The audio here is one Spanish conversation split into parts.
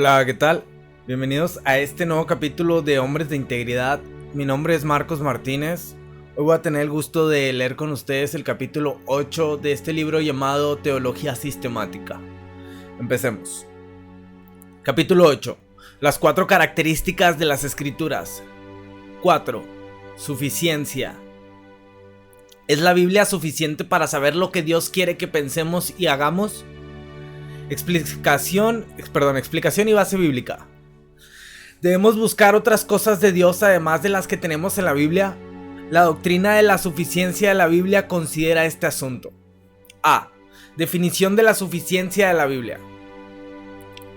Hola, ¿qué tal? Bienvenidos a este nuevo capítulo de Hombres de Integridad. Mi nombre es Marcos Martínez. Hoy voy a tener el gusto de leer con ustedes el capítulo 8 de este libro llamado Teología Sistemática. Empecemos. Capítulo 8. Las 4 características de las Escrituras. 4. Suficiencia. ¿Es la Biblia suficiente para saber lo que Dios quiere que pensemos y hagamos? Explicación y base bíblica. ¿Debemos buscar otras cosas de Dios además de las que tenemos en la Biblia? La doctrina de la suficiencia de la Biblia considera este asunto. A. Definición de la suficiencia de la Biblia.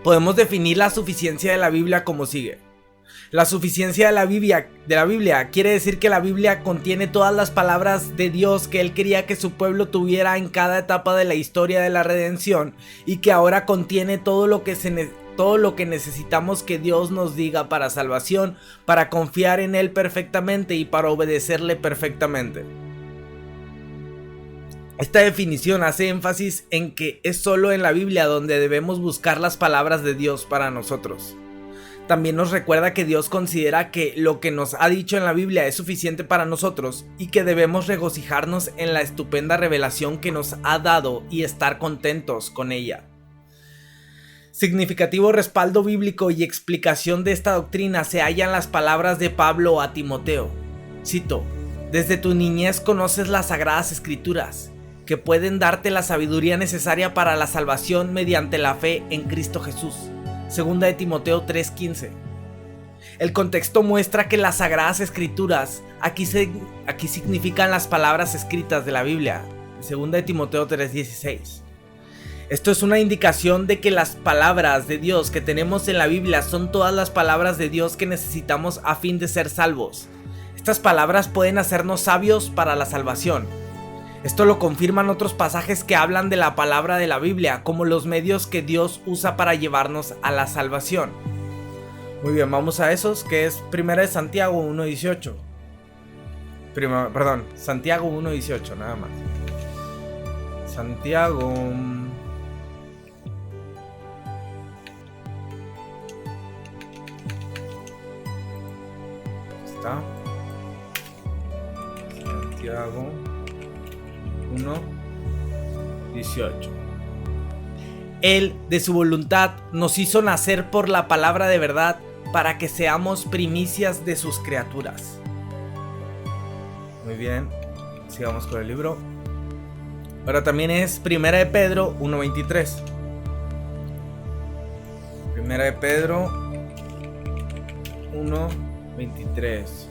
Podemos definir la suficiencia de la Biblia como sigue. La suficiencia de la Biblia quiere decir que la Biblia contiene todas las palabras de Dios que Él quería que su pueblo tuviera en cada etapa de la historia de la redención y que ahora contiene todo lo que necesitamos que Dios nos diga para salvación, para confiar en Él perfectamente y para obedecerle perfectamente. Esta definición hace énfasis en que es solo en la Biblia donde debemos buscar las palabras de Dios para nosotros. También nos recuerda que Dios considera que lo que nos ha dicho en la Biblia es suficiente para nosotros y que debemos regocijarnos en la estupenda revelación que nos ha dado y estar contentos con ella. Significativo respaldo bíblico y explicación de esta doctrina se hallan las palabras de Pablo a Timoteo. Cito: desde tu niñez conoces las sagradas escrituras, que pueden darte la sabiduría necesaria para la salvación mediante la fe en Cristo Jesús. Segunda de Timoteo 3:15. El contexto muestra que las sagradas escrituras aquí significan las palabras escritas de la Biblia. Segunda de Timoteo 3:16. Esto es una indicación de que las palabras de Dios que tenemos en la Biblia son todas las palabras de Dios que necesitamos a fin de ser salvos. Estas palabras pueden hacernos sabios para la salvación. Esto lo confirman otros pasajes que hablan de la palabra de la Biblia como los medios que Dios usa para llevarnos a la salvación. Muy bien, vamos a esos, que es 1 de Santiago 1:18. Santiago 1:18, nada más. Santiago. Está. Santiago 1:18. Él, de su voluntad, nos hizo nacer por la palabra de verdad para que seamos primicias de sus criaturas. Muy bien, sigamos con el libro. Ahora también es 1 de Pedro 1:23. 1 de Pedro 1:23.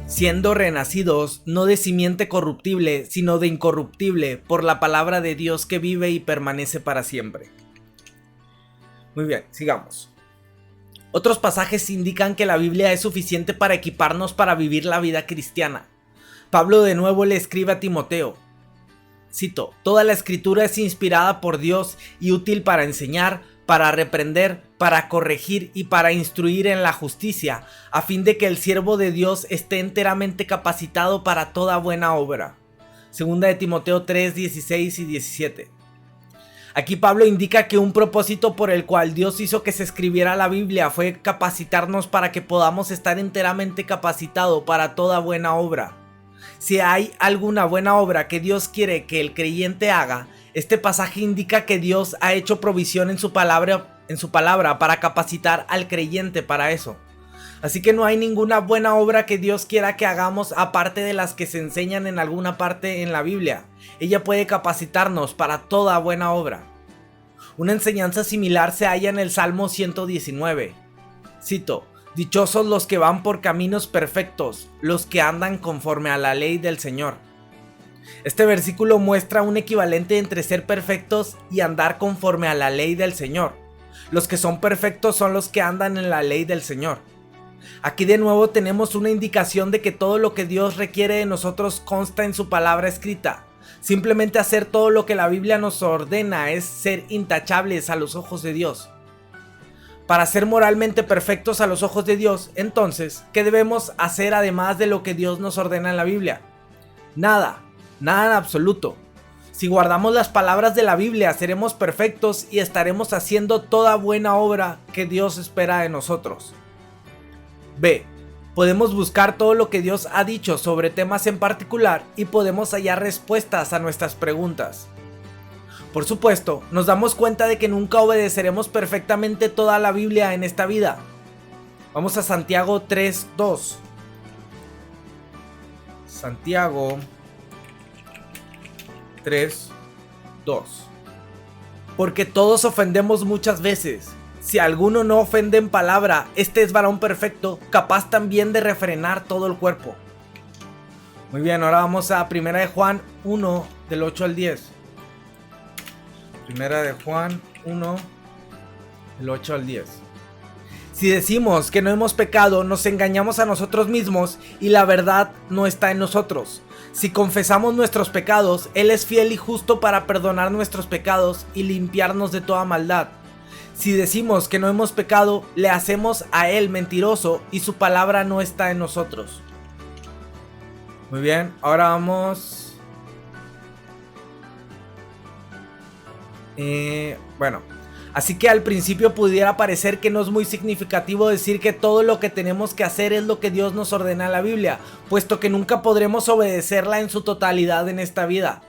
Siendo renacidos, no de simiente corruptible, sino de incorruptible, por la palabra de Dios que vive y permanece para siempre. Muy bien, sigamos. Otros pasajes indican que la Biblia es suficiente para equiparnos para vivir la vida cristiana. Pablo de nuevo le escribe a Timoteo. Cito: toda la escritura es inspirada por Dios y útil para enseñar, para reprender, para corregir y para instruir en la justicia, a fin de que el siervo de Dios esté enteramente capacitado para toda buena obra. Segunda de Timoteo 3:16 y 17. Aquí Pablo indica que un propósito por el cual Dios hizo que se escribiera la Biblia fue capacitarnos para que podamos estar enteramente capacitados para toda buena obra. Si hay alguna buena obra que Dios quiere que el creyente haga, este pasaje indica que Dios ha hecho provisión en su palabra para capacitar al creyente para eso. Así que no hay ninguna buena obra que Dios quiera que hagamos aparte de las que se enseñan en alguna parte en la Biblia. Ella puede capacitarnos para toda buena obra. Una enseñanza similar se halla en el Salmo 119. Cito: dichosos los que van por caminos perfectos, los que andan conforme a la ley del Señor. Este versículo muestra un equivalente entre ser perfectos y andar conforme a la ley del Señor. Los que son perfectos son los que andan en la ley del Señor. Aquí de nuevo tenemos una indicación de que todo lo que Dios requiere de nosotros consta en su palabra escrita. Simplemente hacer todo lo que la Biblia nos ordena es ser intachables a los ojos de Dios. Para ser moralmente perfectos a los ojos de Dios, entonces, ¿qué debemos hacer además de lo que Dios nos ordena en la Biblia? Nada en absoluto. Si guardamos las palabras de la Biblia, seremos perfectos y estaremos haciendo toda buena obra que Dios espera de nosotros. B. Podemos buscar todo lo que Dios ha dicho sobre temas en particular y podemos hallar respuestas a nuestras preguntas. Por supuesto, nos damos cuenta de que nunca obedeceremos perfectamente toda la Biblia en esta vida. Vamos a Santiago 3:2. Santiago 3:2. Porque todos ofendemos muchas veces. Si alguno no ofende en palabra, este es varón perfecto, capaz también de refrenar todo el cuerpo. Muy bien, ahora vamos a 1 de Juan 1, del 8 al 10. 1 de Juan 1, del 8 al 10. Si decimos que no hemos pecado, nos engañamos a nosotros mismos y la verdad no está en nosotros. Si confesamos nuestros pecados, Él es fiel y justo para perdonar nuestros pecados y limpiarnos de toda maldad. Si decimos que no hemos pecado, le hacemos a Él mentiroso y su palabra no está en nosotros. Muy bien, ahora vamos... Así que al principio pudiera parecer que no es muy significativo decir que todo lo que tenemos que hacer es lo que Dios nos ordena en la Biblia, puesto que nunca podremos obedecerla en su totalidad en esta vida.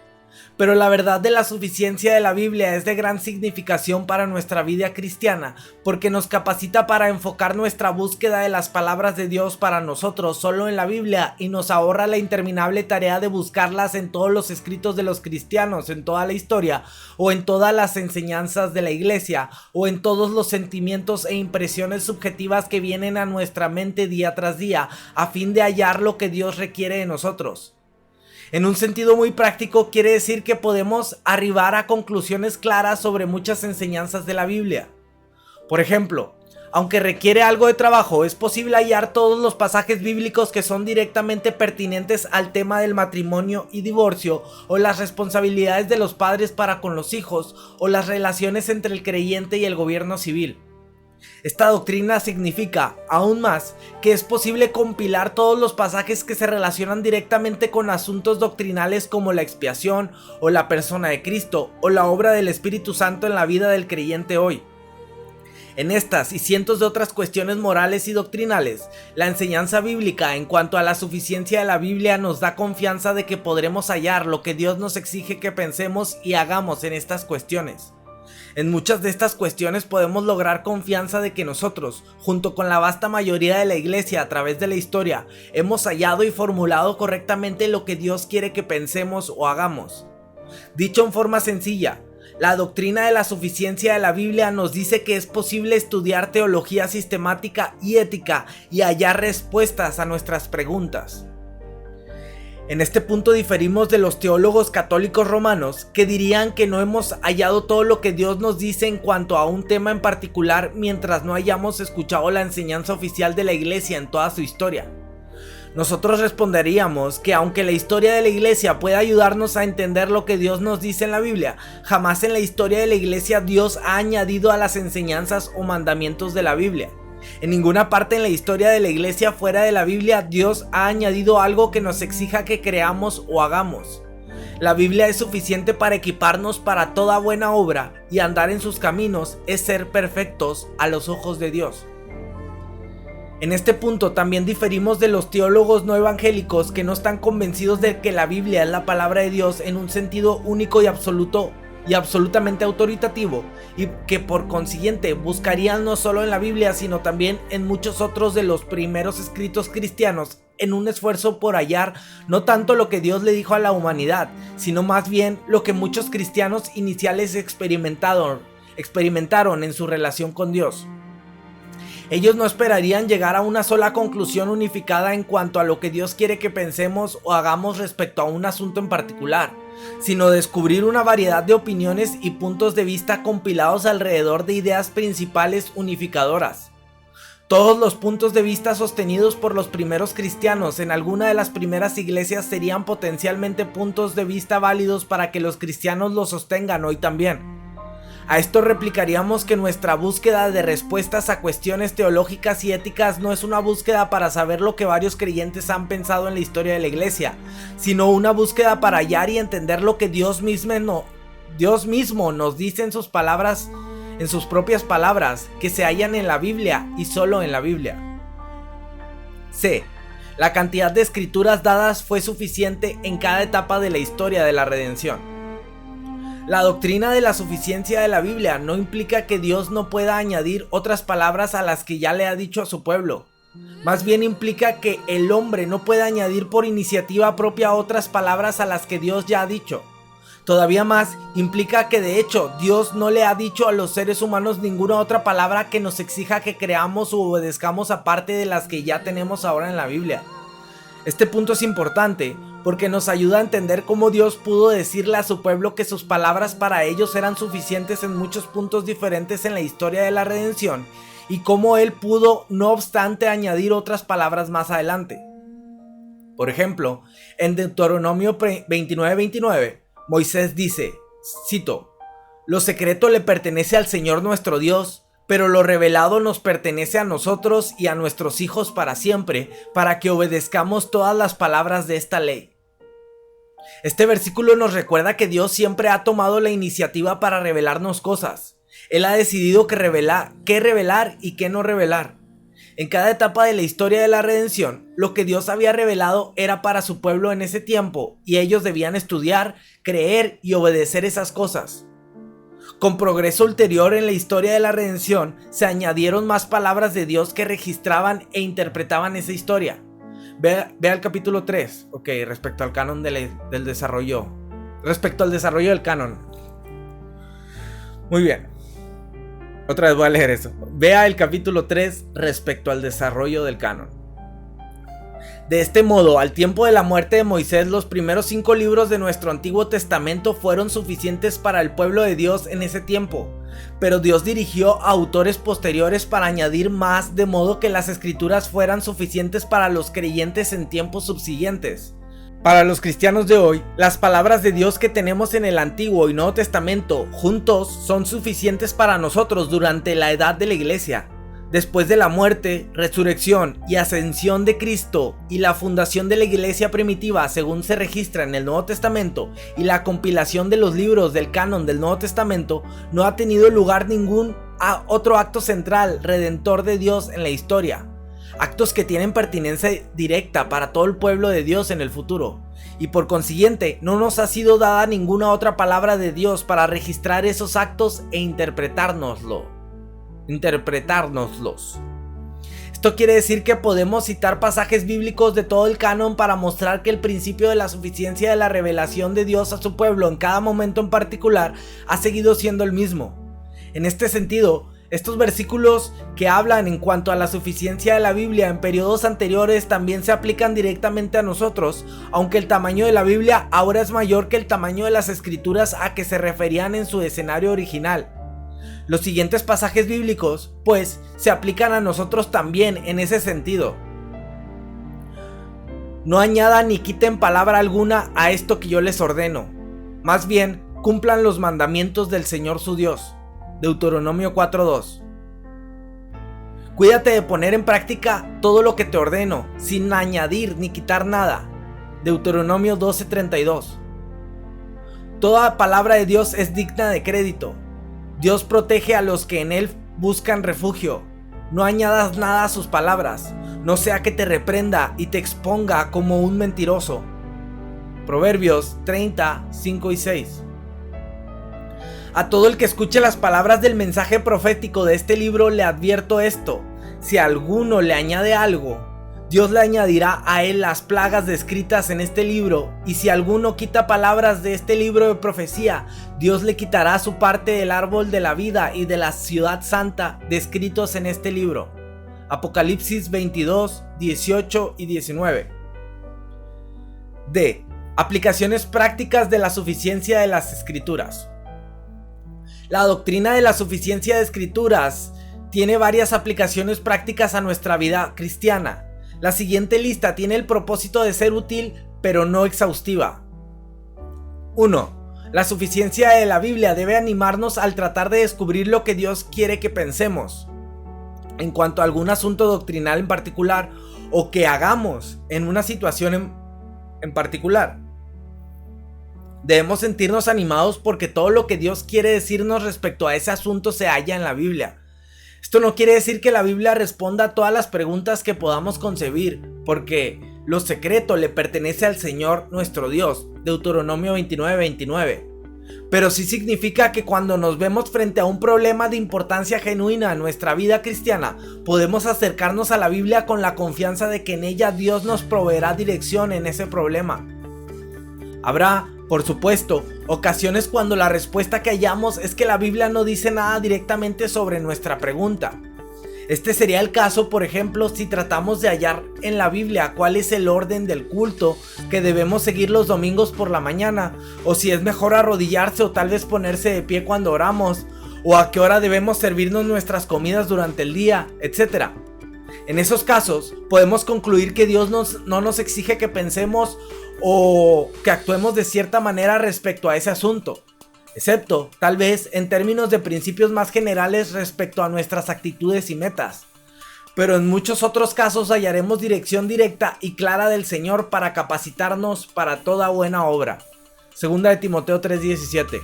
Pero la verdad de la suficiencia de la Biblia es de gran significación para nuestra vida cristiana, porque nos capacita para enfocar nuestra búsqueda de las palabras de Dios para nosotros solo en la Biblia y nos ahorra la interminable tarea de buscarlas en todos los escritos de los cristianos, en toda la historia, o en todas las enseñanzas de la iglesia, o en todos los sentimientos e impresiones subjetivas que vienen a nuestra mente día tras día, a fin de hallar lo que Dios requiere de nosotros. En un sentido muy práctico, quiere decir que podemos arribar a conclusiones claras sobre muchas enseñanzas de la Biblia. Por ejemplo, aunque requiere algo de trabajo, es posible hallar todos los pasajes bíblicos que son directamente pertinentes al tema del matrimonio y divorcio, o las responsabilidades de los padres para con los hijos, o las relaciones entre el creyente y el gobierno civil. Esta doctrina significa, aún más, que es posible compilar todos los pasajes que se relacionan directamente con asuntos doctrinales como la expiación, o la persona de Cristo, o la obra del Espíritu Santo en la vida del creyente hoy. En estas y cientos de otras cuestiones morales y doctrinales, la enseñanza bíblica en cuanto a la suficiencia de la Biblia nos da confianza de que podremos hallar lo que Dios nos exige que pensemos y hagamos en estas cuestiones. En muchas de estas cuestiones podemos lograr confianza de que nosotros, junto con la vasta mayoría de la iglesia a través de la historia, hemos hallado y formulado correctamente lo que Dios quiere que pensemos o hagamos. Dicho en forma sencilla, la doctrina de la suficiencia de la Biblia nos dice que es posible estudiar teología sistemática y ética y hallar respuestas a nuestras preguntas. En este punto diferimos de los teólogos católicos romanos que dirían que no hemos hallado todo lo que Dios nos dice en cuanto a un tema en particular mientras no hayamos escuchado la enseñanza oficial de la iglesia en toda su historia. Nosotros responderíamos que aunque la historia de la iglesia pueda ayudarnos a entender lo que Dios nos dice en la Biblia, jamás en la historia de la iglesia Dios ha añadido a las enseñanzas o mandamientos de la Biblia. En ninguna parte en la historia de la iglesia fuera de la Biblia Dios ha añadido algo que nos exija que creamos o hagamos. La Biblia es suficiente para equiparnos para toda buena obra, y andar en sus caminos es ser perfectos a los ojos de Dios. En este punto también diferimos de los teólogos no evangélicos que no están convencidos de que la Biblia es la palabra de Dios en un sentido único y absoluto y absolutamente autoritativo, y que por consiguiente buscarían no solo en la Biblia sino también en muchos otros de los primeros escritos cristianos en un esfuerzo por hallar no tanto lo que Dios le dijo a la humanidad, sino más bien lo que muchos cristianos iniciales experimentaron en su relación con Dios. Ellos no esperarían llegar a una sola conclusión unificada en cuanto a lo que Dios quiere que pensemos o hagamos respecto a un asunto en particular, sino descubrir una variedad de opiniones y puntos de vista compilados alrededor de ideas principales unificadoras. Todos los puntos de vista sostenidos por los primeros cristianos en alguna de las primeras iglesias serían potencialmente puntos de vista válidos para que los cristianos los sostengan hoy también. A esto replicaríamos que nuestra búsqueda de respuestas a cuestiones teológicas y éticas no es una búsqueda para saber lo que varios creyentes han pensado en la historia de la iglesia, sino una búsqueda para hallar y entender lo que Dios mismo nos dice en sus palabras, en sus propias palabras, que se hallan en la Biblia y solo en la Biblia. C. La cantidad de escrituras dadas fue suficiente en cada etapa de la historia de la redención. La doctrina de la suficiencia de la Biblia no implica que Dios no pueda añadir otras palabras a las que ya le ha dicho a su pueblo. Más bien implica que el hombre no puede añadir por iniciativa propia otras palabras a las que Dios ya ha dicho. Todavía más, implica que de hecho Dios no le ha dicho a los seres humanos ninguna otra palabra que nos exija que creamos o obedezcamos aparte de las que ya tenemos ahora en la Biblia. Este punto es importante porque nos ayuda a entender cómo Dios pudo decirle a su pueblo que sus palabras para ellos eran suficientes en muchos puntos diferentes en la historia de la redención y cómo Él pudo, no obstante, añadir otras palabras más adelante. Por ejemplo, en Deuteronomio 29:29, Moisés dice, cito, «Lo secreto le pertenece al Señor nuestro Dios, pero lo revelado nos pertenece a nosotros y a nuestros hijos para siempre, para que obedezcamos todas las palabras de esta ley». Este versículo nos recuerda que Dios siempre ha tomado la iniciativa para revelarnos cosas. Él ha decidido qué revelar y qué no revelar. En cada etapa de la historia de la redención, lo que Dios había revelado era para su pueblo en ese tiempo, y ellos debían estudiar, creer y obedecer esas cosas. Con progreso ulterior en la historia de la redención, se añadieron más palabras de Dios que registraban e interpretaban esa historia. Ve al capítulo 3, respecto al canon del desarrollo. Respecto al desarrollo del canon. Muy bien. Otra vez voy a leer eso. Vea el capítulo 3 respecto al desarrollo del canon. De este modo, al tiempo de la muerte de Moisés, los primeros 5 libros de nuestro Antiguo Testamento fueron suficientes para el pueblo de Dios en ese tiempo. Pero Dios dirigió a autores posteriores para añadir más, de modo que las escrituras fueran suficientes para los creyentes en tiempos subsiguientes. Para los cristianos de hoy, las palabras de Dios que tenemos en el Antiguo y Nuevo Testamento juntos son suficientes para nosotros durante la edad de la iglesia. Después de la muerte, resurrección y ascensión de Cristo y la fundación de la iglesia primitiva según se registra en el Nuevo Testamento y la compilación de los libros del canon del Nuevo Testamento, no ha tenido lugar ningún otro acto central redentor de Dios en la historia. Actos que tienen pertinencia directa para todo el pueblo de Dios en el futuro. Y por consiguiente, no nos ha sido dada ninguna otra palabra de Dios para registrar esos actos e interpretárnoslos. Esto quiere decir que podemos citar pasajes bíblicos de todo el canon para mostrar que el principio de la suficiencia de la revelación de Dios a su pueblo en cada momento en particular ha seguido siendo el mismo. En este sentido, estos versículos que hablan en cuanto a la suficiencia de la Biblia en periodos anteriores también se aplican directamente a nosotros, aunque el tamaño de la Biblia ahora es mayor que el tamaño de las escrituras a que se referían en su escenario original. Los siguientes pasajes bíblicos, pues, se aplican a nosotros también en ese sentido. No añadan ni quiten palabra alguna a esto que yo les ordeno. Más bien, cumplan los mandamientos del Señor su Dios. Deuteronomio 4:2. Cuídate de poner en práctica todo lo que te ordeno, sin añadir ni quitar nada. Deuteronomio 12:32. Toda palabra de Dios es digna de crédito. Dios protege a los que en Él buscan refugio. No añadas nada a sus palabras, no sea que te reprenda y te exponga como un mentiroso. Proverbios 30, 5 y 6. A todo el que escuche las palabras del mensaje profético de este libro le advierto esto: si alguno le añade algo, Dios le añadirá a él las plagas descritas en este libro, y si alguno quita palabras de este libro de profecía, Dios le quitará su parte del árbol de la vida y de la ciudad santa descritos en este libro. Apocalipsis 22, 18 y 19. D. Aplicaciones prácticas de la suficiencia de las escrituras. La doctrina de la suficiencia de escrituras tiene varias aplicaciones prácticas a nuestra vida cristiana. La siguiente lista tiene el propósito de ser útil, pero no exhaustiva. 1. La suficiencia de la Biblia debe animarnos al tratar de descubrir lo que Dios quiere que pensemos en cuanto a algún asunto doctrinal en particular o que hagamos en una situación en particular. Debemos sentirnos animados porque todo lo que Dios quiere decirnos respecto a ese asunto se halla en la Biblia. Esto no quiere decir que la Biblia responda a todas las preguntas que podamos concebir, porque lo secreto le pertenece al Señor nuestro Dios, Deuteronomio 29:29. Pero sí significa que cuando nos vemos frente a un problema de importancia genuina en nuestra vida cristiana, podemos acercarnos a la Biblia con la confianza de que en ella Dios nos proveerá dirección en ese problema. Habrá, por supuesto, ocasiones cuando la respuesta que hallamos es que la Biblia no dice nada directamente sobre nuestra pregunta. Este sería el caso, por ejemplo, si tratamos de hallar en la Biblia cuál es el orden del culto que debemos seguir los domingos por la mañana, o si es mejor arrodillarse o tal vez ponerse de pie cuando oramos, o a qué hora debemos servirnos nuestras comidas durante el día, etc. En esos casos, podemos concluir que Dios no nos exige que pensemos o que actuemos de cierta manera respecto a ese asunto, excepto, tal vez, en términos de principios más generales respecto a nuestras actitudes y metas. Pero en muchos otros casos hallaremos dirección directa y clara del Señor para capacitarnos para toda buena obra. Segunda de Timoteo 3:17.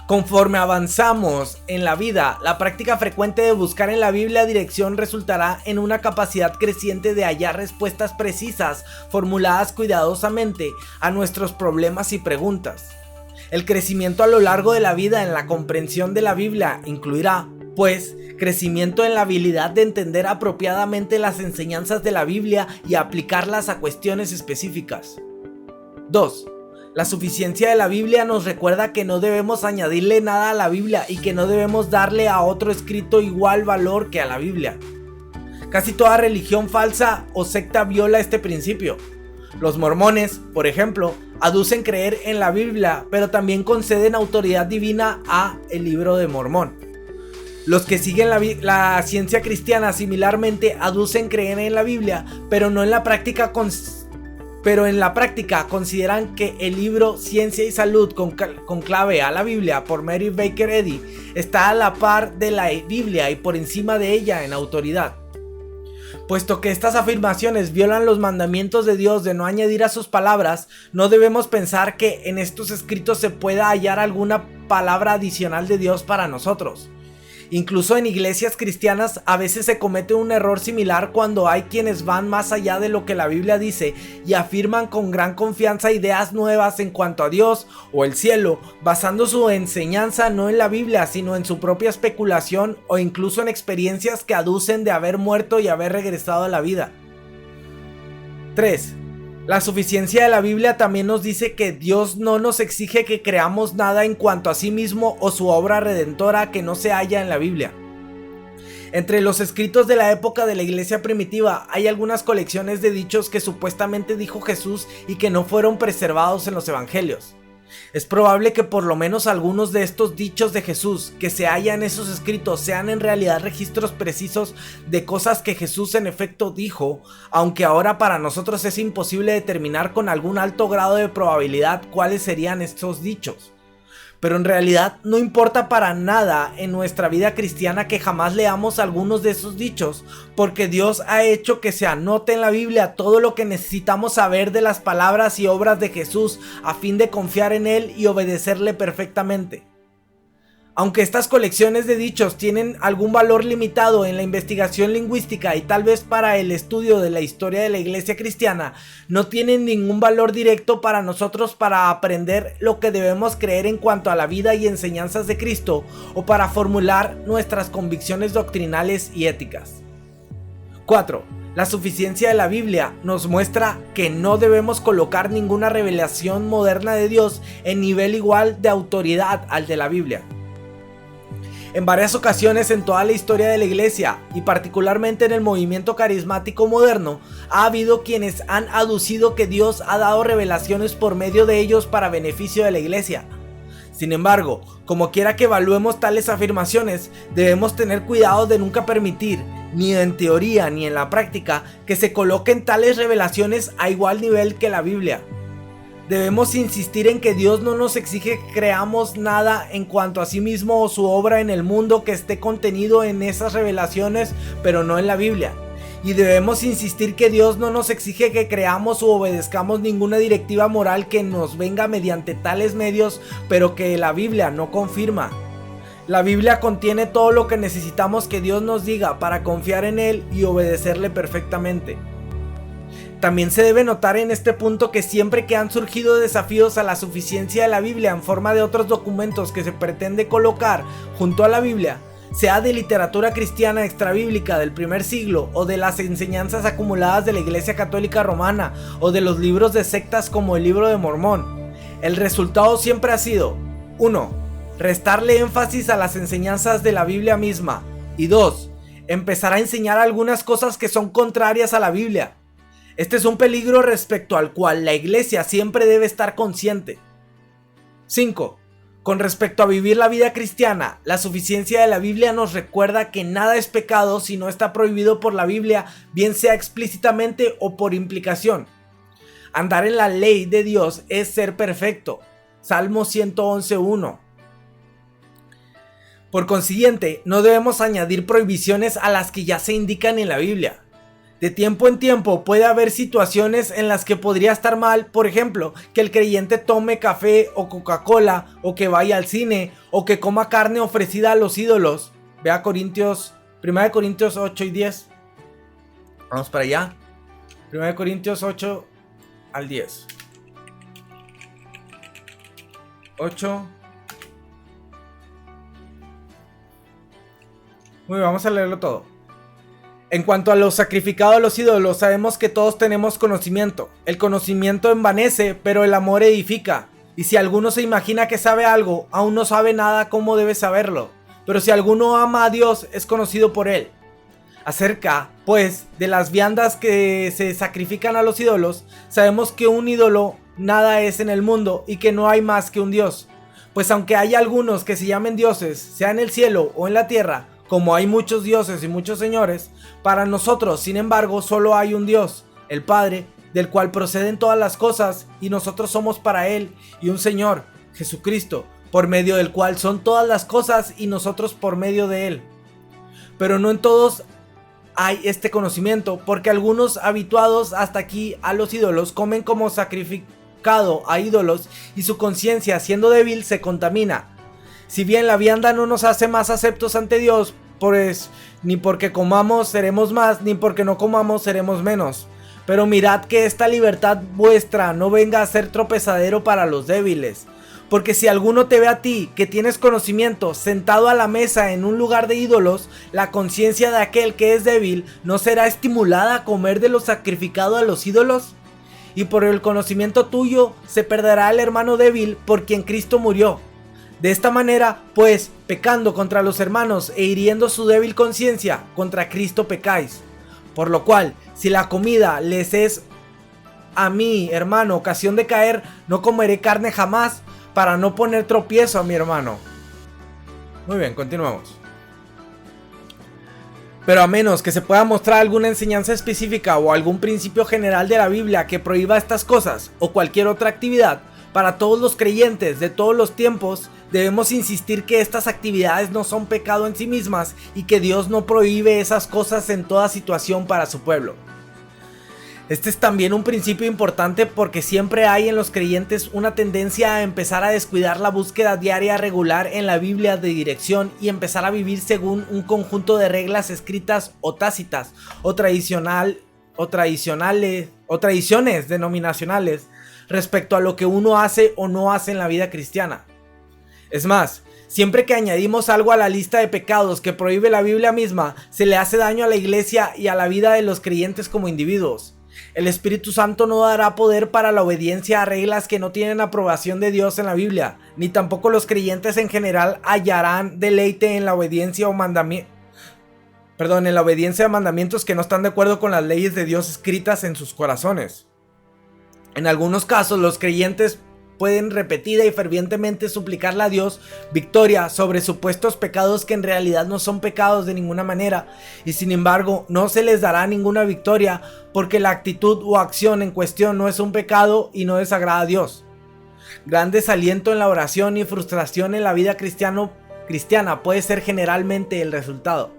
Conforme avanzamos en la vida, la práctica frecuente de buscar en la Biblia dirección resultará en una capacidad creciente de hallar respuestas precisas, formuladas cuidadosamente a nuestros problemas y preguntas. El crecimiento a lo largo de la vida en la comprensión de la Biblia incluirá, pues, crecimiento en la habilidad de entender apropiadamente las enseñanzas de la Biblia y aplicarlas a cuestiones específicas. 2. La suficiencia de la Biblia nos recuerda que no debemos añadirle nada a la Biblia y que no debemos darle a otro escrito igual valor que a la Biblia. Casi toda religión falsa o secta viola este principio. Los mormones, por ejemplo, aducen creer en la Biblia, pero también conceden autoridad divina a el Libro de Mormón. Los que siguen la ciencia cristiana similarmente aducen creer en la Biblia, pero en la práctica consideran que el libro Ciencia y Salud con clave a la Biblia por Mary Baker Eddy está a la par de la Biblia y por encima de ella en autoridad. Puesto que estas afirmaciones violan los mandamientos de Dios de no añadir a sus palabras, no debemos pensar que en estos escritos se pueda hallar alguna palabra adicional de Dios para nosotros. Incluso en iglesias cristianas a veces se comete un error similar cuando hay quienes van más allá de lo que la Biblia dice y afirman con gran confianza ideas nuevas en cuanto a Dios o el cielo, basando su enseñanza no en la Biblia sino en su propia especulación o incluso en experiencias que aducen de haber muerto y haber regresado a la vida. 3. La suficiencia de la Biblia también nos dice que Dios no nos exige que creamos nada en cuanto a sí mismo o su obra redentora que no se halla en la Biblia. Entre los escritos de la época de la iglesia primitiva hay algunas colecciones de dichos que supuestamente dijo Jesús y que no fueron preservados en los evangelios. Es probable que por lo menos algunos de estos dichos de Jesús que se hallan en esos escritos sean en realidad registros precisos de cosas que Jesús en efecto dijo, aunque ahora para nosotros es imposible determinar con algún alto grado de probabilidad cuáles serían estos dichos. Pero en realidad no importa para nada en nuestra vida cristiana que jamás leamos algunos de esos dichos, porque Dios ha hecho que se anote en la Biblia todo lo que necesitamos saber de las palabras y obras de Jesús a fin de confiar en Él y obedecerle perfectamente. Aunque estas colecciones de dichos tienen algún valor limitado en la investigación lingüística y tal vez para el estudio de la historia de la iglesia cristiana, no tienen ningún valor directo para nosotros para aprender lo que debemos creer en cuanto a la vida y enseñanzas de Cristo o para formular nuestras convicciones doctrinales y éticas. 4. La suficiencia de la Biblia nos muestra que no debemos colocar ninguna revelación moderna de Dios en nivel igual de autoridad al de la Biblia. En varias ocasiones en toda la historia de la iglesia, y particularmente en el movimiento carismático moderno, ha habido quienes han aducido que Dios ha dado revelaciones por medio de ellos para beneficio de la iglesia. Sin embargo, como quiera que evaluemos tales afirmaciones, debemos tener cuidado de nunca permitir, ni en teoría ni en la práctica, que se coloquen tales revelaciones a igual nivel que la Biblia. Debemos insistir en que Dios no nos exige que creamos nada en cuanto a sí mismo o su obra en el mundo que esté contenido en esas revelaciones, pero no en la Biblia. Y debemos insistir que Dios no nos exige que creamos o obedezcamos ninguna directiva moral que nos venga mediante tales medios, pero que la Biblia no confirma. La Biblia contiene todo lo que necesitamos que Dios nos diga para confiar en Él y obedecerle perfectamente. También se debe notar en este punto que siempre que han surgido desafíos a la suficiencia de la Biblia en forma de otros documentos que se pretende colocar junto a la Biblia, sea de literatura cristiana extrabíblica del primer siglo o de las enseñanzas acumuladas de la Iglesia Católica Romana o de los libros de sectas como el Libro de Mormón, el resultado siempre ha sido 1. Restarle énfasis a las enseñanzas de la Biblia misma y 2. Empezar a enseñar algunas cosas que son contrarias a la Biblia. Este es un peligro respecto al cual la Iglesia siempre debe estar consciente. 5. Con respecto a vivir la vida cristiana, la suficiencia de la Biblia nos recuerda que nada es pecado si no está prohibido por la Biblia, bien sea explícitamente o por implicación. Andar en la ley de Dios es ser perfecto. Salmo 111:1. Por consiguiente, no debemos añadir prohibiciones a las que ya se indican en la Biblia. De tiempo en tiempo puede haber situaciones en las que podría estar mal, por ejemplo, que el creyente tome café o Coca-Cola, o que vaya al cine, o que coma carne ofrecida a los ídolos. Vea 1 Corintios 8 y 10. Vamos para allá. 1 Corintios 8 al 10. 8. Muy bien, vamos a leerlo todo. En cuanto a lo sacrificado a los ídolos, sabemos que todos tenemos conocimiento. El conocimiento envanece, pero el amor edifica. Y si alguno se imagina que sabe algo, aún no sabe nada cómo debe saberlo. Pero si alguno ama a Dios, es conocido por él. Acerca, pues, de las viandas que se sacrifican a los ídolos, sabemos que un ídolo nada es en el mundo y que no hay más que un Dios. Pues aunque haya algunos que se llamen dioses, sea en el cielo o en la tierra, como hay muchos dioses y muchos señores, para nosotros, sin embargo, solo hay un Dios, el Padre, del cual proceden todas las cosas, y nosotros somos para Él, y un Señor, Jesucristo, por medio del cual son todas las cosas, y nosotros por medio de Él. Pero no en todos hay este conocimiento, porque algunos habituados hasta aquí a los ídolos comen como sacrificado a ídolos, y su conciencia, siendo débil, se contamina. Si bien la vianda no nos hace más aceptos ante Dios, pues ni porque comamos seremos más, ni porque no comamos seremos menos. Pero mirad que esta libertad vuestra no venga a ser tropezadero para los débiles. Porque si alguno te ve a ti, que tienes conocimiento, sentado a la mesa en un lugar de ídolos, la conciencia de aquel que es débil no será estimulada a comer de lo sacrificado a los ídolos. Y por el conocimiento tuyo se perderá el hermano débil por quien Cristo murió. De esta manera, pues, pecando contra los hermanos e hiriendo su débil conciencia, contra Cristo pecáis. Por lo cual, si la comida les es a mi hermano ocasión de caer, no comeré carne jamás, para no poner tropiezo a mi hermano. Muy bien, continuamos. Pero a menos que se pueda mostrar alguna enseñanza específica o algún principio general de la Biblia que prohíba estas cosas o cualquier otra actividad, para todos los creyentes de todos los tiempos, debemos insistir que estas actividades no son pecado en sí mismas y que Dios no prohíbe esas cosas en toda situación para su pueblo. Este es también un principio importante porque siempre hay en los creyentes una tendencia a empezar a descuidar la búsqueda diaria regular en la Biblia de dirección y empezar a vivir según un conjunto de reglas escritas o tácitas o tradiciones denominacionales respecto a lo que uno hace o no hace en la vida cristiana. Es más, siempre que añadimos algo a la lista de pecados que prohíbe la Biblia misma, se le hace daño a la iglesia y a la vida de los creyentes como individuos. El Espíritu Santo no dará poder para la obediencia a reglas que no tienen aprobación de Dios en la Biblia, ni tampoco los creyentes en general hallarán deleite en la obediencia a mandamientos que no están de acuerdo con las leyes de Dios escritas en sus corazones. En algunos casos, los creyentes pueden repetida y fervientemente suplicarle a Dios victoria sobre supuestos pecados que en realidad no son pecados de ninguna manera, y sin embargo no se les dará ninguna victoria porque la actitud o acción en cuestión no es un pecado y no desagrada a Dios. Gran desaliento en la oración y frustración en la vida cristiana puede ser generalmente el resultado.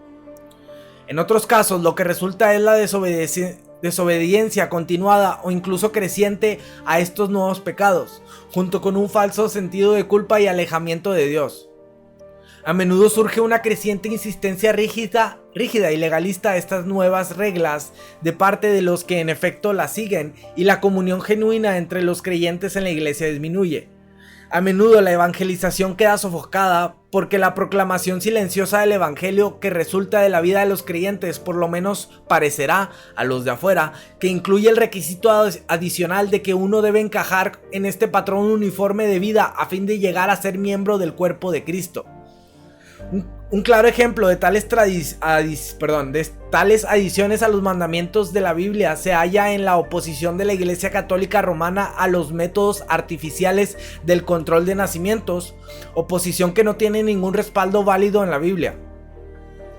En otros casos, lo que resulta es la desobediencia continuada o incluso creciente a estos nuevos pecados, junto con un falso sentido de culpa y alejamiento de Dios. A menudo surge una creciente insistencia rígida y legalista a estas nuevas reglas de parte de los que en efecto las siguen, y la comunión genuina entre los creyentes en la iglesia disminuye. A menudo la evangelización queda sofocada porque la proclamación silenciosa del evangelio que resulta de la vida de los creyentes por lo menos parecerá a los de afuera que incluye el requisito adicional de que uno debe encajar en este patrón uniforme de vida a fin de llegar a ser miembro del cuerpo de Cristo. Un claro ejemplo de tales adiciones a los mandamientos de la Biblia se halla en la oposición de la Iglesia Católica Romana a los métodos artificiales del control de nacimientos, oposición que no tiene ningún respaldo válido en la Biblia.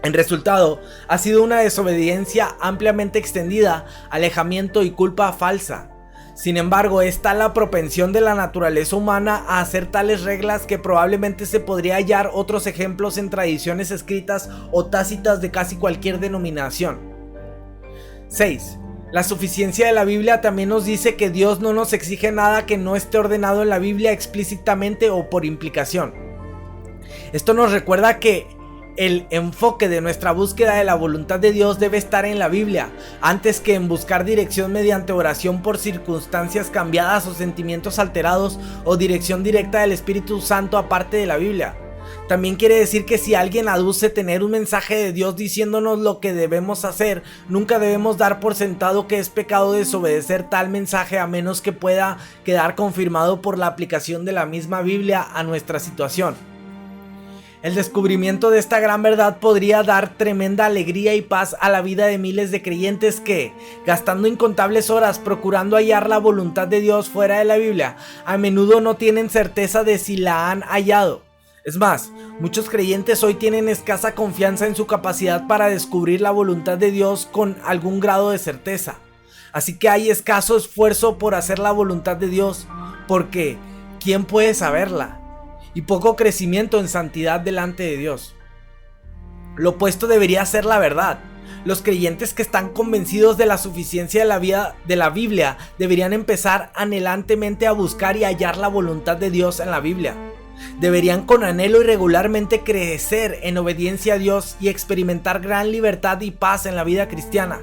En resultado, ha sido una desobediencia ampliamente extendida, alejamiento y culpa falsa. Sin embargo, está la propensión de la naturaleza humana a hacer tales reglas que probablemente se podría hallar otros ejemplos en tradiciones escritas o tácitas de casi cualquier denominación. 6. La suficiencia de la Biblia también nos dice que Dios no nos exige nada que no esté ordenado en la Biblia explícitamente o por implicación. Esto nos recuerda que el enfoque de nuestra búsqueda de la voluntad de Dios debe estar en la Biblia, antes que en buscar dirección mediante oración por circunstancias cambiadas o sentimientos alterados o dirección directa del Espíritu Santo aparte de la Biblia. También quiere decir que si alguien aduce tener un mensaje de Dios diciéndonos lo que debemos hacer, nunca debemos dar por sentado que es pecado desobedecer tal mensaje a menos que pueda quedar confirmado por la aplicación de la misma Biblia a nuestra situación. El descubrimiento de esta gran verdad podría dar tremenda alegría y paz a la vida de miles de creyentes que, gastando incontables horas procurando hallar la voluntad de Dios fuera de la Biblia, a menudo no tienen certeza de si la han hallado. Es más, muchos creyentes hoy tienen escasa confianza en su capacidad para descubrir la voluntad de Dios con algún grado de certeza. Así que hay escaso esfuerzo por hacer la voluntad de Dios, porque ¿quién puede saberla? Y poco crecimiento en santidad delante de Dios. Lo opuesto debería ser la verdad. Los creyentes que están convencidos de la suficiencia de la Biblia deberían empezar anhelantemente a buscar y hallar la voluntad de Dios en la Biblia. Deberían con anhelo y regularmente crecer en obediencia a Dios y experimentar gran libertad y paz en la vida cristiana.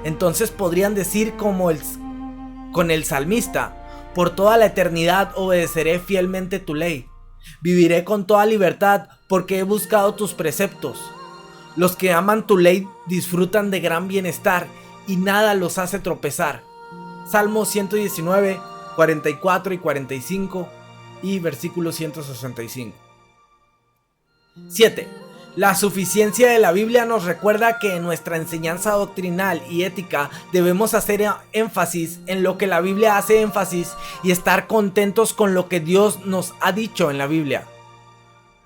Entonces podrían decir con el salmista: por toda la eternidad obedeceré fielmente tu ley. Viviré con toda libertad porque he buscado tus preceptos. Los que aman tu ley disfrutan de gran bienestar y nada los hace tropezar. Salmo 119, 44 y 45 y versículo 165. 7. La suficiencia de la Biblia nos recuerda que en nuestra enseñanza doctrinal y ética debemos hacer énfasis en lo que la Biblia hace énfasis y estar contentos con lo que Dios nos ha dicho en la Biblia.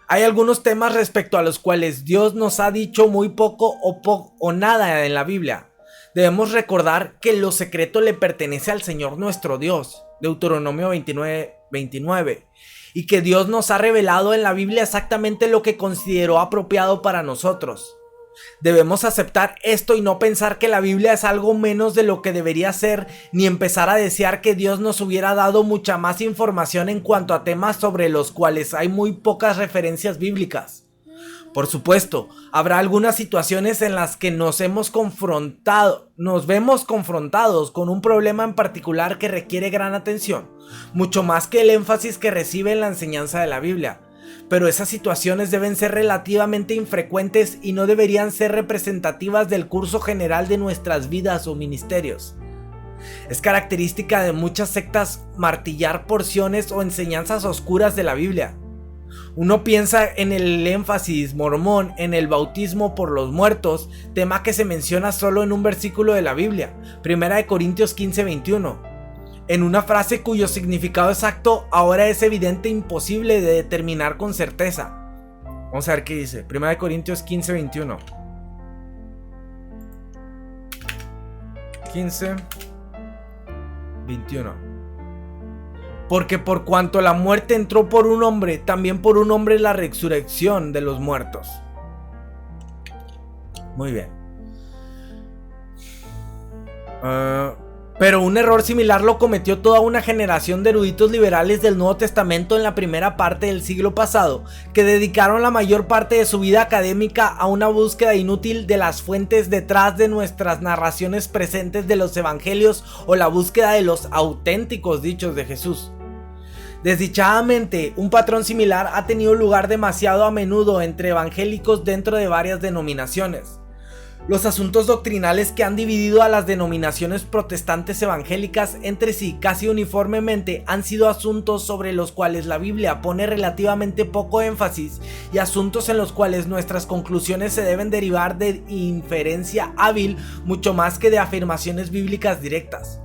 Hay algunos temas respecto a los cuales Dios nos ha dicho muy poco o nada en la Biblia. Debemos recordar que lo secreto le pertenece al Señor nuestro Dios, Deuteronomio 29, y que Dios nos ha revelado en la Biblia exactamente lo que consideró apropiado para nosotros. Debemos aceptar esto y no pensar que la Biblia es algo menos de lo que debería ser, ni empezar a desear que Dios nos hubiera dado mucha más información en cuanto a temas sobre los cuales hay muy pocas referencias bíblicas. Por supuesto, habrá algunas situaciones en las que nos vemos confrontados con un problema en particular que requiere gran atención, mucho más que el énfasis que recibe en la enseñanza de la Biblia. Pero esas situaciones deben ser relativamente infrecuentes y no deberían ser representativas del curso general de nuestras vidas o ministerios. Es característica de muchas sectas martillar porciones o enseñanzas oscuras de la Biblia. Uno piensa en el énfasis mormón en el bautismo por los muertos, tema que se menciona solo en un versículo de la Biblia, 1 Corintios 15:21. en una frase cuyo significado exacto ahora es evidente e imposible de determinar con certeza. Vamos a ver qué dice. 1 Corintios 15, 21. 15, 21. Porque por cuanto la muerte entró por un hombre, también por un hombre la resurrección de los muertos. Muy bien. Pero un error similar lo cometió toda una generación de eruditos liberales del Nuevo Testamento en la primera parte del siglo pasado, que dedicaron la mayor parte de su vida académica a una búsqueda inútil de las fuentes detrás de nuestras narraciones presentes de los evangelios o la búsqueda de los auténticos dichos de Jesús. Desdichadamente, un patrón similar ha tenido lugar demasiado a menudo entre evangélicos dentro de varias denominaciones. Los asuntos doctrinales que han dividido a las denominaciones protestantes evangélicas entre sí casi uniformemente han sido asuntos sobre los cuales la Biblia pone relativamente poco énfasis y asuntos en los cuales nuestras conclusiones se deben derivar de inferencia hábil mucho más que de afirmaciones bíblicas directas.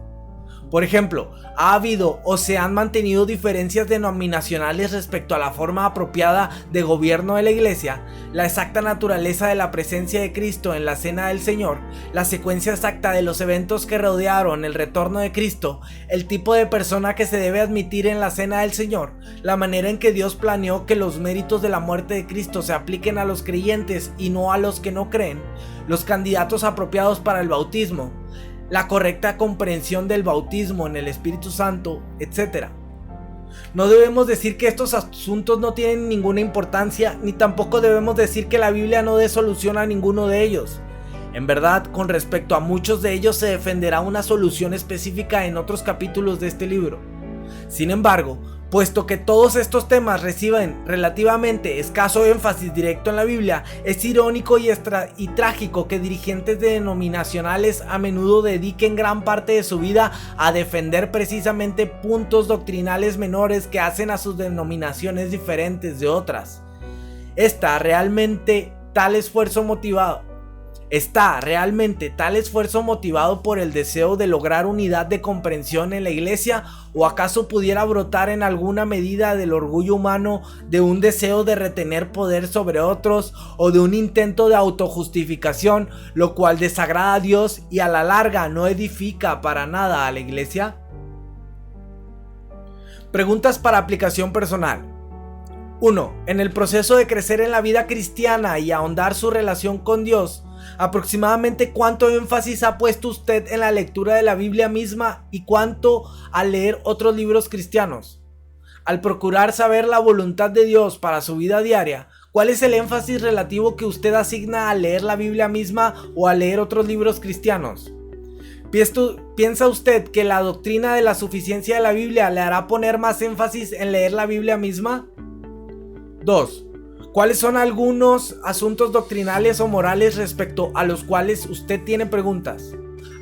Por ejemplo, ha habido o se han mantenido diferencias denominacionales respecto a la forma apropiada de gobierno de la Iglesia, la exacta naturaleza de la presencia de Cristo en la Cena del Señor, la secuencia exacta de los eventos que rodearon el retorno de Cristo, el tipo de persona que se debe admitir en la Cena del Señor, la manera en que Dios planeó que los méritos de la muerte de Cristo se apliquen a los creyentes y no a los que no creen, los candidatos apropiados para el bautismo, la correcta comprensión del bautismo en el Espíritu Santo, etc. No debemos decir que estos asuntos no tienen ninguna importancia, ni tampoco debemos decir que la Biblia no dé solución a ninguno de ellos. En verdad, con respecto a muchos de ellos se defenderá una solución específica en otros capítulos de este libro. Sin embargo, puesto que todos estos temas reciben relativamente escaso énfasis directo en la Biblia, es irónico y trágico que dirigentes denominacionales a menudo dediquen gran parte de su vida a defender precisamente puntos doctrinales menores que hacen a sus denominaciones diferentes de otras. Está realmente tal esfuerzo motivado por el deseo de lograr unidad de comprensión en la iglesia, o acaso pudiera brotar en alguna medida del orgullo humano, de un deseo de retener poder sobre otros o de un intento de autojustificación, lo cual desagrada a Dios y a la larga no edifica para nada a la iglesia? Preguntas para aplicación personal. 1. En el proceso de crecer en la vida cristiana y ahondar su relación con Dios, aproximadamente ¿cuánto énfasis ha puesto usted en la lectura de la Biblia misma y cuánto al leer otros libros cristianos? Al procurar saber la voluntad de Dios para su vida diaria, ¿cuál es el énfasis relativo que usted asigna a leer la Biblia misma o a leer otros libros cristianos? ¿Piensa usted que la doctrina de la suficiencia de la Biblia le hará poner más énfasis en leer la Biblia misma? 2. ¿Cuáles son algunos asuntos doctrinales o morales respecto a los cuales usted tiene preguntas?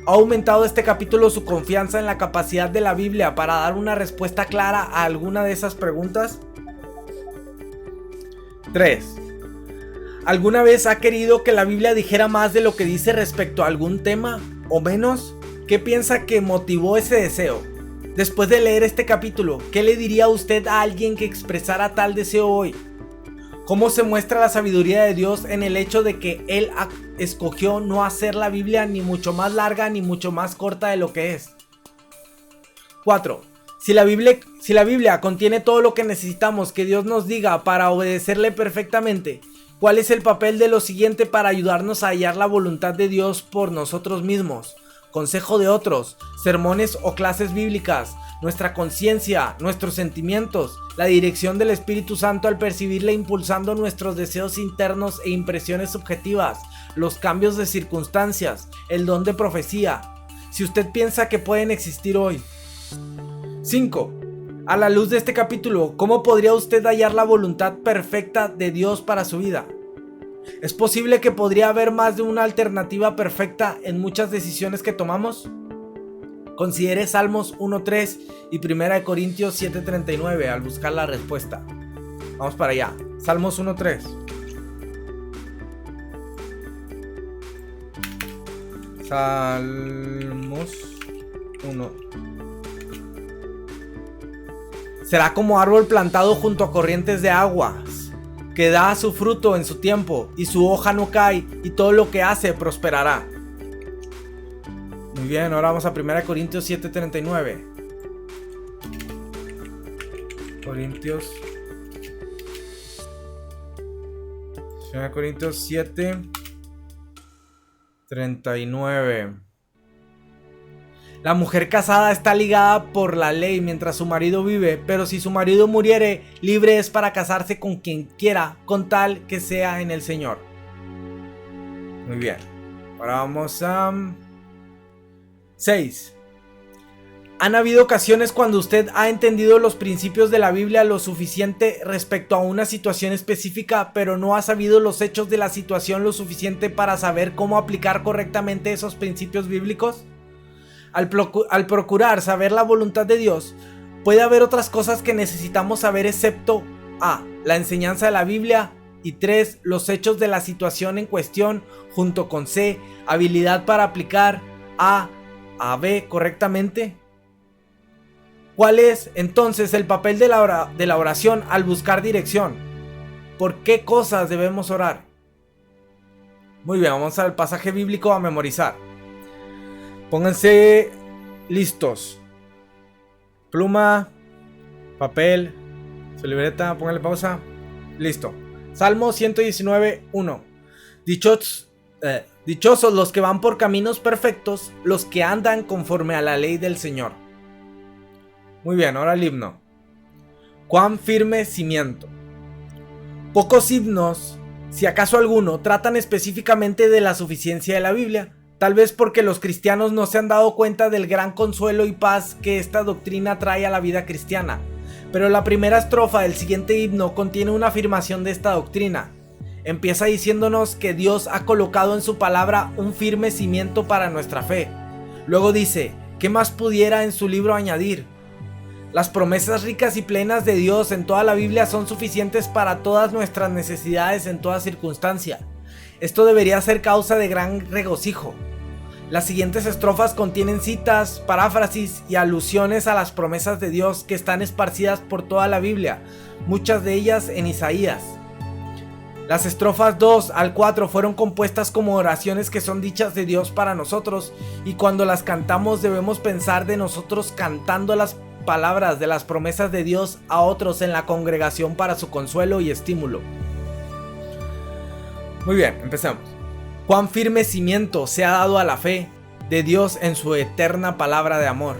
¿Ha aumentado este capítulo su confianza en la capacidad de la Biblia para dar una respuesta clara a alguna de esas preguntas? 3. ¿Alguna vez ha querido que la Biblia dijera más de lo que dice respecto a algún tema o menos? ¿Qué piensa que motivó ese deseo? Después de leer este capítulo, ¿qué le diría usted a alguien que expresara tal deseo hoy? ¿Cómo se muestra la sabiduría de Dios en el hecho de que Él escogió no hacer la Biblia ni mucho más larga ni mucho más corta de lo que es? 4. Si la Biblia contiene todo lo que necesitamos que Dios nos diga para obedecerle perfectamente, ¿cuál es el papel de lo siguiente para ayudarnos a hallar la voluntad de Dios por nosotros mismos? Consejo de otros, sermones o clases bíblicas, nuestra conciencia, nuestros sentimientos, la dirección del Espíritu Santo al percibirle impulsando nuestros deseos internos e impresiones subjetivas, los cambios de circunstancias, el don de profecía, si usted piensa que pueden existir hoy. 5. A la luz de este capítulo, ¿cómo podría usted hallar la voluntad perfecta de Dios para su vida? ¿Es posible que podría haber más de una alternativa perfecta en muchas decisiones que tomamos? Considere Salmos 1.3 y 1 Corintios 7.39 al buscar la respuesta. Vamos para allá. Salmos 1.3. Salmos 1. Será como árbol plantado junto a corrientes de aguas, que da su fruto en su tiempo, y su hoja no cae, y todo lo que hace prosperará. Muy bien, ahora vamos a 1 Corintios 7:39. Corintios 7:39. La mujer casada está ligada por la ley mientras su marido vive, pero si su marido muriere, libre es para casarse con quien quiera, con tal que sea en el Señor. Muy bien. Ahora vamos a 6. Han habido ocasiones cuando usted ha entendido los principios de la Biblia lo suficiente respecto a una situación específica, pero no ha sabido los hechos de la situación lo suficiente para saber cómo aplicar correctamente esos principios bíblicos. Al procurar saber la voluntad de Dios, puede haber otras cosas que necesitamos saber excepto A. La enseñanza de la Biblia, y 3. Los hechos de la situación en cuestión, junto con C. Habilidad para aplicar A a B correctamente. ¿Cuál es entonces el papel de la oración al buscar dirección? ¿Por qué cosas debemos orar? Muy bien, vamos al pasaje bíblico a memorizar. Pónganse listos. Pluma, papel, su libreta, pónganle pausa. Listo. Salmo 119:1. Dichosos los que van por caminos perfectos, los que andan conforme a la ley del Señor. Muy bien, ahora el himno. Cuán firme cimiento. Pocos himnos, si acaso alguno, tratan específicamente de la suficiencia de la Biblia. Tal vez porque los cristianos no se han dado cuenta del gran consuelo y paz que esta doctrina trae a la vida cristiana. Pero la primera estrofa del siguiente himno contiene una afirmación de esta doctrina. Empieza diciéndonos que Dios ha colocado en su palabra un firme cimiento para nuestra fe. Luego dice, ¿qué más pudiera en su libro añadir? Las promesas ricas y plenas de Dios en toda la Biblia son suficientes para todas nuestras necesidades en toda circunstancia. Esto debería ser causa de gran regocijo. Las siguientes estrofas contienen citas, paráfrasis y alusiones a las promesas de Dios que están esparcidas por toda la Biblia, muchas de ellas en Isaías. Las estrofas 2 al 4 fueron compuestas como oraciones que son dichas de Dios para nosotros, y cuando las cantamos debemos pensar de nosotros cantando las palabras de las promesas de Dios a otros en la congregación para su consuelo y estímulo. Muy bien, empecemos. Cuán firme cimiento se ha dado a la fe de Dios en su eterna palabra de amor.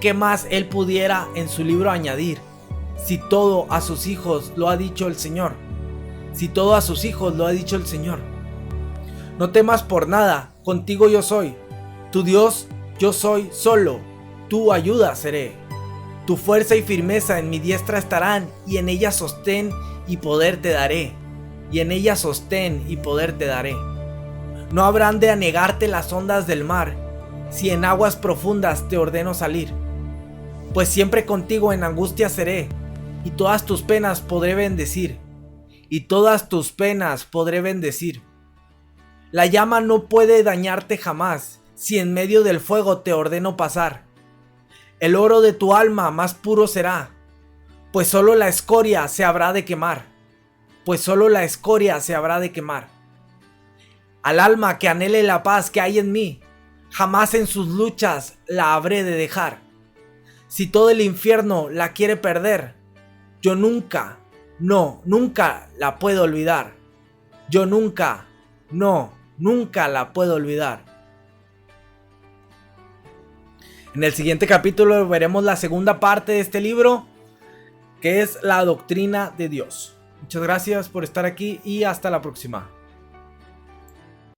¿Qué más Él pudiera en su libro añadir? Si todo a sus hijos lo ha dicho el Señor. Si todo a sus hijos lo ha dicho el Señor. No temas por nada, contigo yo soy. Tu Dios yo soy solo, tu ayuda seré. Tu fuerza y firmeza en mi diestra estarán, y en ella sostén y poder te daré. Y en ella sostén y poder te daré. No habrán de anegarte las ondas del mar, si en aguas profundas te ordeno salir. Pues siempre contigo en angustia seré, y todas tus penas podré bendecir. Y todas tus penas podré bendecir. La llama no puede dañarte jamás, si en medio del fuego te ordeno pasar. El oro de tu alma más puro será, pues solo la escoria se habrá de quemar. Pues solo la escoria se habrá de quemar. Al alma que anhele la paz que hay en mí, jamás en sus luchas la habré de dejar. Si todo el infierno la quiere perder, yo nunca la puedo olvidar. Yo nunca la puedo olvidar. En el siguiente capítulo veremos la segunda parte de este libro, que es la doctrina de Dios. Muchas gracias por estar aquí y hasta la próxima.